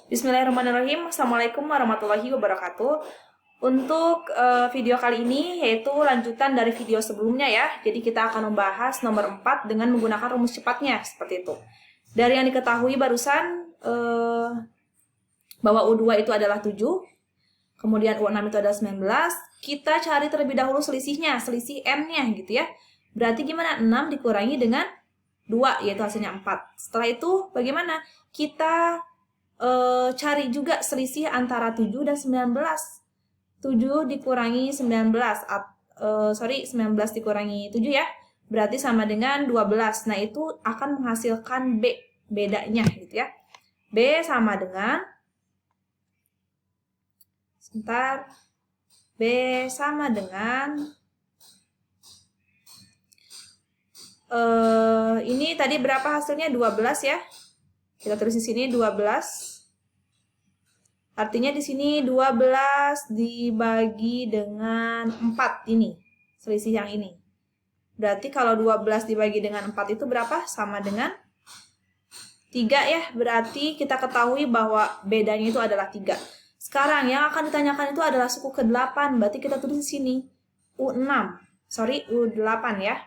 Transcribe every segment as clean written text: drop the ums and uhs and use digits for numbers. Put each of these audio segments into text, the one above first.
Bismillahirrahmanirrahim. Assalamualaikum warahmatullahi wabarakatuh. Untuk video kali ini yaitu lanjutan dari video sebelumnya ya. Jadi kita akan membahas nomor 4 dengan menggunakan rumus cepatnya seperti itu. Dari yang diketahui barusan bahwa U2 itu adalah 7, kemudian U6 itu adalah 19. Kita cari terlebih dahulu selisihnya, selisih M-nya gitu ya. Berarti gimana? 6 dikurangi dengan 2 yaitu hasilnya 4. Setelah itu bagaimana? Kita cari juga selisih antara 7 dan 19. 7 dikurangi 19, 19 dikurangi 7 ya, berarti sama dengan 12. Nah, itu akan menghasilkan B, bedanya gitu ya. B sama dengan, B sama dengan, ini tadi berapa hasilnya? 12 ya. Kita tulis di sini 12. Artinya di sini 12 dibagi dengan 4 ini, selisih yang ini. Berarti kalau 12 dibagi dengan 4 itu berapa? Sama dengan 3 ya. Berarti kita ketahui bahwa bedanya itu adalah 3. Sekarang yang akan ditanyakan itu adalah suku ke-8. Berarti kita tulis di sini U6. U8 ya.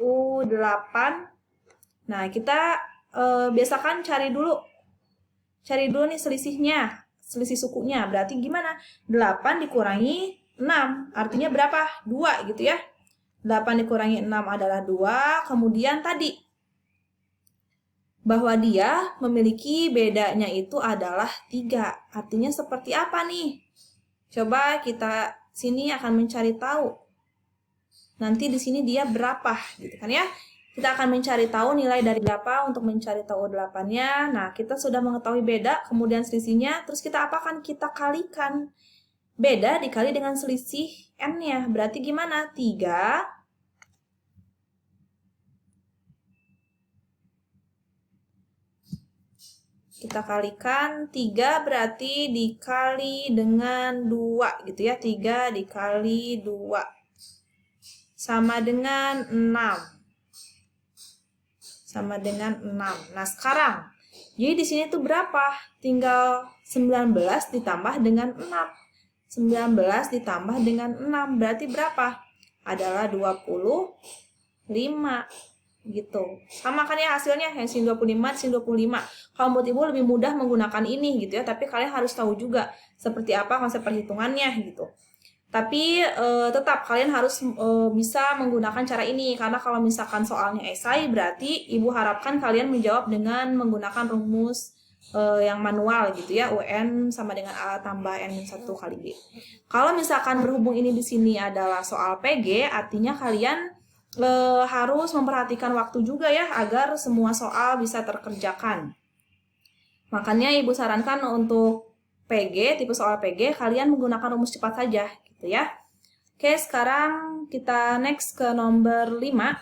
U8. Nah, kita biasakan cari dulu nih selisihnya, selisih sukunya. Berarti gimana? 8 dikurangi 6, artinya berapa? 2 gitu ya. 8 dikurangi 6 adalah 2. Kemudian tadi, bahwa dia memiliki bedanya itu adalah 3. Artinya seperti apa nih? Coba kita sini akan mencari tahu. Nanti di sini dia berapa gitu kan ya. Kita akan mencari tahu nilai dari berapa untuk mencari tahu 8-nya. Nah, kita sudah mengetahui beda, kemudian selisihnya. Terus kita apakan? Kita kalikan. Beda dikali dengan selisih N-nya. Berarti gimana? 3. Kita kalikan. 3 berarti dikali dengan 2 gitu ya. 3 dikali 2. Sama dengan 6. Sama dengan 6. Nah, sekarang, jadi di sini tuh berapa? Tinggal 19 ditambah dengan 6. 19 ditambah dengan 6. Berarti berapa? Adalah 25. Gitu. Sama kan ya hasilnya? Yang sini 25, sini 25. Kalau buat ibu lebih mudah menggunakan ini gitu ya. Tapi kalian harus tahu juga seperti apa konsep perhitungannya gitu. Tapi tetap kalian harus bisa menggunakan cara ini, karena kalau misalkan soalnya esai berarti ibu harapkan kalian menjawab dengan menggunakan rumus yang manual gitu ya, UN sama dengan A tambah N-1 kali B. Kalau misalkan berhubung ini di sini adalah soal PG, artinya kalian harus memperhatikan waktu juga ya, agar semua soal bisa terkerjakan. Makanya ibu sarankan untuk PG, tipe soal PG, kalian menggunakan rumus cepat saja gitu ya. Oke, sekarang kita next ke nomor 5.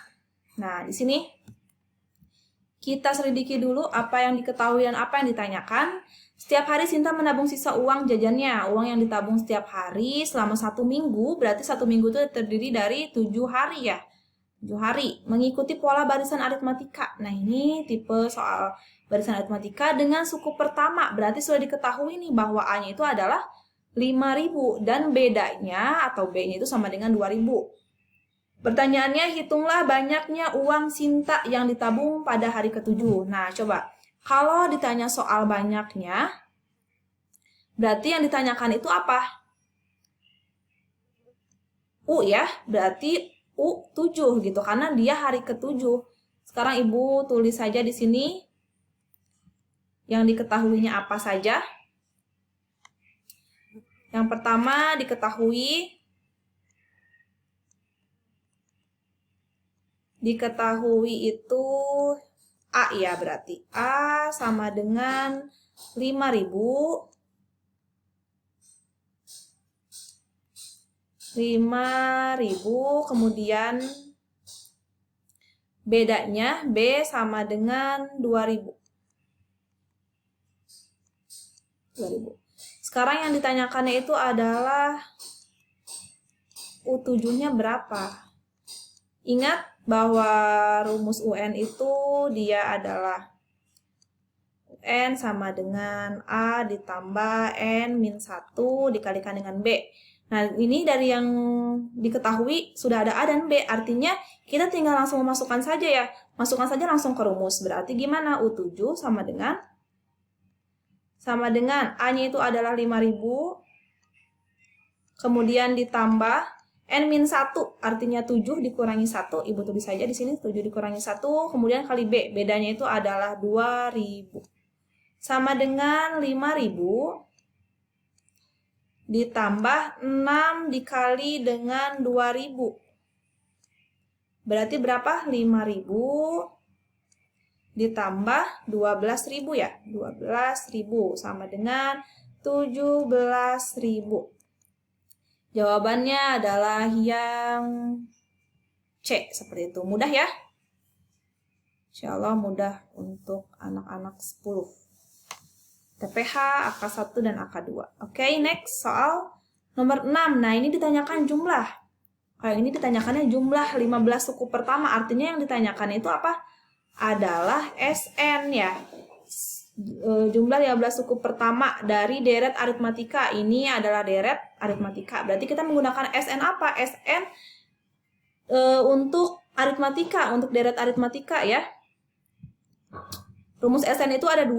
Nah, di sini kita selidiki dulu apa yang diketahui dan apa yang ditanyakan. Setiap hari Sinta menabung sisa uang jajannya. Uang yang ditabung setiap hari selama 1 minggu, berarti 1 minggu itu terdiri dari 7 hari ya. 7 hari, mengikuti pola barisan aritmatika. Nah, ini tipe soal barisan aritmatika dengan suku pertama. Berarti sudah diketahui nih bahwa A-nya itu adalah 5.000 dan bedanya atau B-nya itu sama dengan 2.000. Pertanyaannya, hitunglah banyaknya uang Sinta yang ditabung pada hari ke-7. Nah, coba. Kalau ditanya soal banyaknya, berarti yang ditanyakan itu apa? U ya, berarti U7 gitu, karena dia hari ke-7. Sekarang ibu tulis saja di sini yang diketahuinya apa saja. Yang pertama diketahui itu A ya, berarti A sama dengan 5.000. 5.000, kemudian bedanya B sama dengan 2.000. Sekarang yang ditanyakannya itu adalah U7-nya berapa? Ingat bahwa rumus UN itu dia adalah N sama dengan A ditambah N min 1 dikalikan dengan B. Nah, ini dari yang diketahui sudah ada A dan B. Artinya kita tinggal langsung memasukkan saja ya. Masukkan saja langsung ke rumus. Berarti gimana? U7 sama dengan A-nya itu adalah 5.000. Kemudian ditambah N-1, artinya 7 dikurangi 1. Ibu tulis saja di sini 7 dikurangi 1. Kemudian kali B, bedanya itu adalah 2.000. Sama dengan 5.000 ditambah 6 dikali dengan 2.000. Berarti berapa? 5.000 ditambah 12.000 ya. 12.000 sama dengan 17.000. Jawabannya adalah yang C, seperti itu. Mudah ya? Insya Allah mudah untuk anak-anak 10. TPH, AK1 dan AK2. Oke, next soal nomor 6. Nah, ini ditanyakan jumlah. Kayak ini ditanyakannya jumlah 15 suku pertama. Artinya yang ditanyakan itu apa? Adalah SN ya. Jumlah 15 suku pertama dari deret aritmatika. Ini adalah deret aritmatika. Berarti kita menggunakan SN apa? SN untuk aritmatika, untuk deret aritmatika ya. Rumus SN itu ada 2.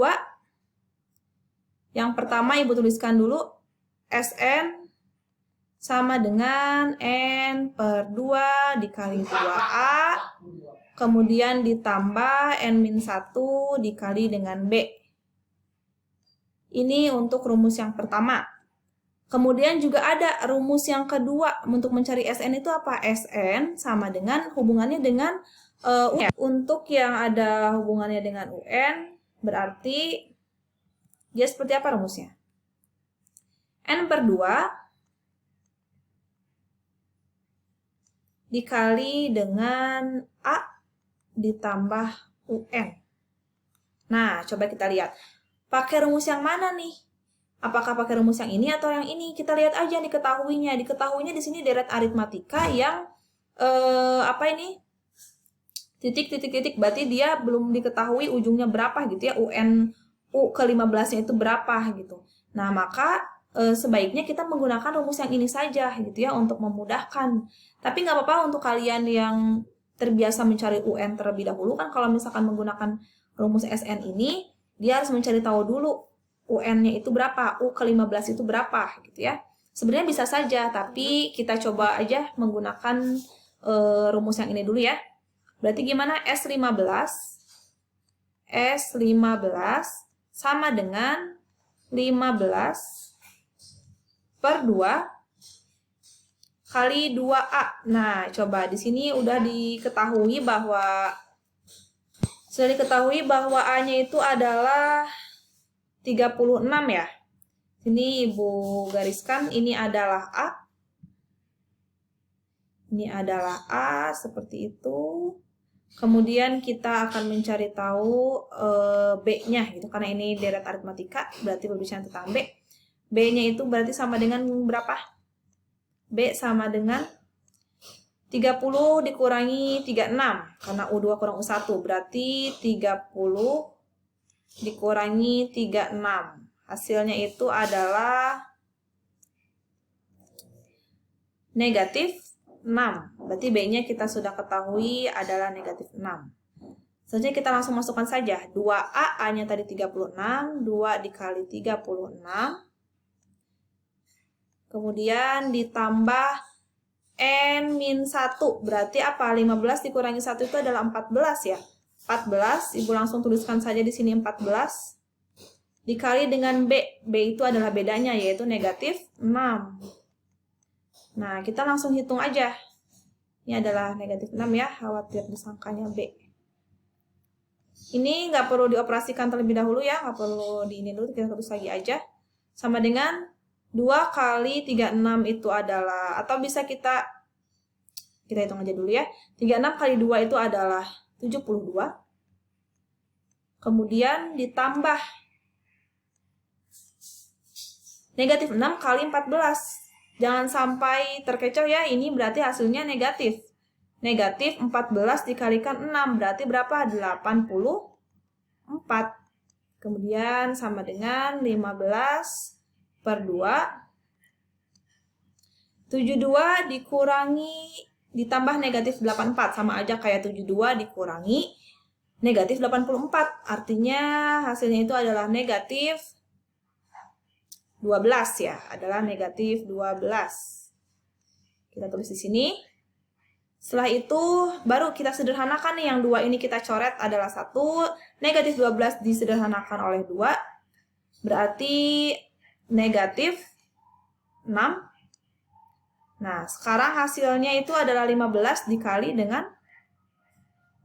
Yang pertama Ibu tuliskan dulu. SN sama dengan N per 2 dikali 2A. Kemudian ditambah N-1 dikali dengan B. Ini untuk rumus yang pertama. Kemudian juga ada rumus yang kedua. Untuk mencari SN itu apa? SN sama dengan hubungannya dengan UN. Untuk yang ada hubungannya dengan UN, berarti dia seperti apa rumusnya? N per 2 dikali dengan A ditambah UN. Nah, coba kita lihat. Pakai rumus yang mana nih? Apakah pakai rumus yang ini atau yang ini? Kita lihat aja diketahuinya. Diketahuinya di sini deret aritmatika yang apa ini? Titik. Berarti dia belum diketahui ujungnya berapa gitu ya. UN U ke-15-nya itu berapa gitu. Nah, maka sebaiknya kita menggunakan rumus yang ini saja gitu ya untuk memudahkan. Tapi nggak apa-apa untuk kalian yang terbiasa mencari UN terlebih dahulu kan kalau misalkan menggunakan rumus SN ini dia harus mencari tahu dulu UN-nya itu berapa, U ke-15 itu berapa gitu ya. Sebenarnya bisa saja, tapi kita coba aja menggunakan rumus yang ini dulu ya. Berarti gimana? S15 sama dengan 15 per 2 kali 2A. Nah, coba di sini udah diketahui bahwa A-nya itu adalah 36 ya. Sini Ibu gariskan, ini adalah A. Ini adalah A, seperti itu. Kemudian kita akan mencari tahu B-nya gitu. Karena ini deret aritmatika, berarti berbicara tentang B. B-nya itu berarti sama dengan berapa? B sama dengan 30 dikurangi 36, karena U2 kurang U1, berarti 30 dikurangi 36. Hasilnya itu adalah negatif 6. Berarti B-nya kita sudah ketahui adalah negatif 6. Selanjutnya kita langsung masukkan saja. 2A, A-nya tadi 36, 2 dikali 36. Kemudian ditambah N-1, berarti apa? 15 dikurangi 1 itu adalah 14 ya. 14, Ibu langsung tuliskan saja di sini 14. Dikali dengan B. B itu adalah bedanya, yaitu negatif 6. Nah, kita langsung hitung aja. Ini adalah negatif 6 ya, khawatir disangkanya B. Ini nggak perlu dioperasikan terlebih dahulu ya, nggak perlu diinin dulu, kita terus lagi aja. Sama dengan 2 kali 36 itu adalah, atau bisa kita hitung aja dulu ya. 36 kali 2 itu adalah 72. Kemudian ditambah negatif 6 kali 14. Jangan sampai terkecoh ya, ini berarti hasilnya negatif. Negatif 14 dikalikan 6, berarti berapa? 84. Kemudian sama dengan 15 per 2. 72 dikurangi ditambah negatif 84. Sama aja kayak 72 dikurangi negatif 84. Artinya hasilnya itu adalah negatif 12 ya. Adalah negatif 12. Kita tulis di sini. Setelah itu baru kita sederhanakan nih, yang 2 ini kita coret adalah 1. Negatif 12 disederhanakan oleh 2. Berarti negatif 6. Nah, sekarang hasilnya itu adalah 15 dikali dengan,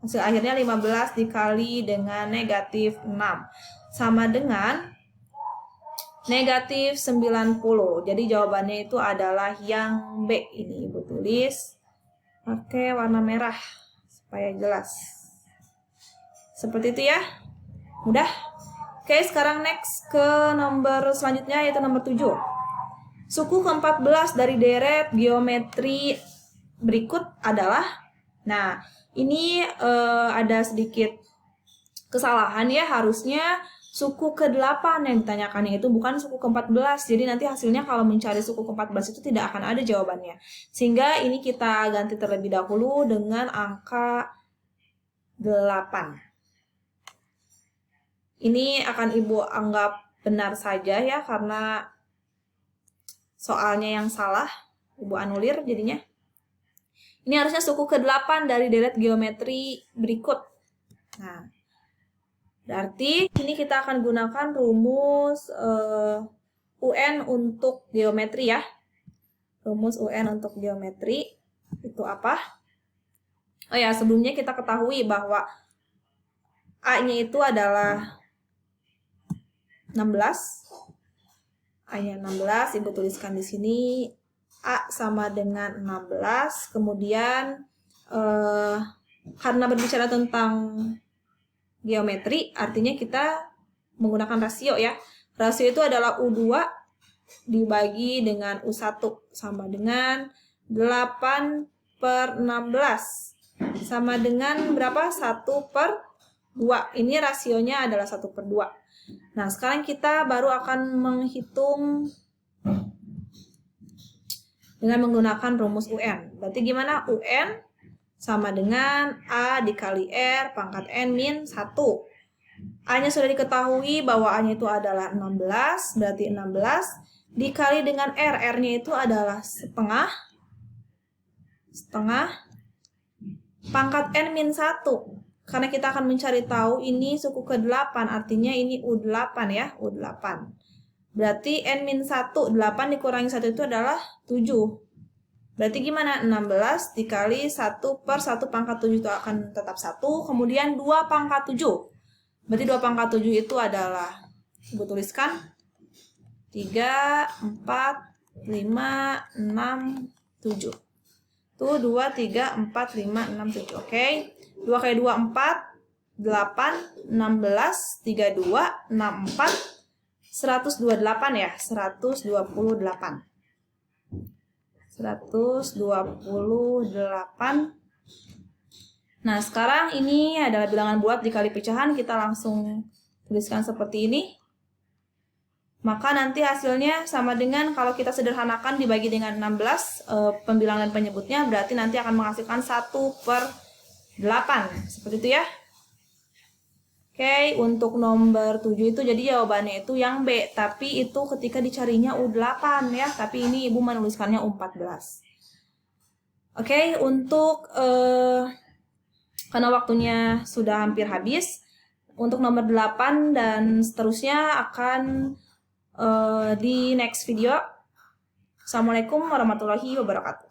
hasil akhirnya 15 dikali dengan negatif 6. Sama dengan negatif 90. Jadi jawabannya itu adalah yang B. Ini Ibu tulis pakai warna merah supaya jelas. Seperti itu ya. Mudah. Oke, sekarang next ke nomor selanjutnya, yaitu nomor 7. Suku ke-14 dari deret geometri berikut adalah, nah ini ada sedikit kesalahan ya, harusnya suku ke-8 yang ditanyakannya itu bukan suku ke-14. Jadi nanti hasilnya kalau mencari suku ke-14 itu tidak akan ada jawabannya. Sehingga ini kita ganti terlebih dahulu dengan angka 8. Ini akan Ibu anggap benar saja ya, karena soalnya yang salah, Ibu anulir jadinya. Ini harusnya suku ke-8 dari deret geometri berikut. Nah, berarti ini kita akan gunakan rumus UN untuk geometri ya. Rumus UN untuk geometri itu apa? Oh ya, sebelumnya kita ketahui bahwa A-nya itu adalah 16. A-nya 16, Ibu tuliskan di sini A sama dengan 16. Kemudian karena berbicara tentang geometri, artinya kita menggunakan rasio ya. Rasio itu adalah U2 dibagi dengan U1 sama dengan 8 per 16. Sama dengan berapa? 1 per 2. Ini rasionya adalah 1 per 2. Nah, sekarang kita baru akan menghitung dengan menggunakan rumus UN. Berarti gimana? UN sama dengan A dikali R pangkat N min 1. A-nya sudah diketahui bahwa A-nya itu adalah 16. Berarti 16 dikali dengan R. R-nya itu adalah setengah pangkat N min 1. Karena kita akan mencari tahu ini suku ke-8, artinya ini U8 ya, U8. Berarti N-1, 8 dikurangi 1 itu adalah 7. Berarti gimana? 16 dikali 1 per 1 pangkat 7 itu akan tetap 1, kemudian 2 pangkat 7. Berarti 2 pangkat 7 itu adalah, Ibu tuliskan, 3, 4, 5, 6, 7. Tuh 2, 3, 4, 5, 6, 7. Oke. 2 kali 2, 4. 8, 16, 32, 64, 128 ya. 128. 128. Nah, sekarang ini adalah bilangan bulat dikali pecahan. Kita langsung tuliskan seperti ini. Maka nanti hasilnya sama dengan kalau kita sederhanakan dibagi dengan 16, pembilangan penyebutnya berarti nanti akan menghasilkan 1 per 8. Seperti itu ya. Oke, untuk nomor 7 itu jadi jawabannya itu yang B. Tapi itu ketika dicarinya U8 ya. Tapi ini Ibu menuliskannya U14. Oke, untuk karena waktunya sudah hampir habis, untuk nomor 8 dan seterusnya akan di next video. Assalamualaikum warahmatullahi wabarakatuh.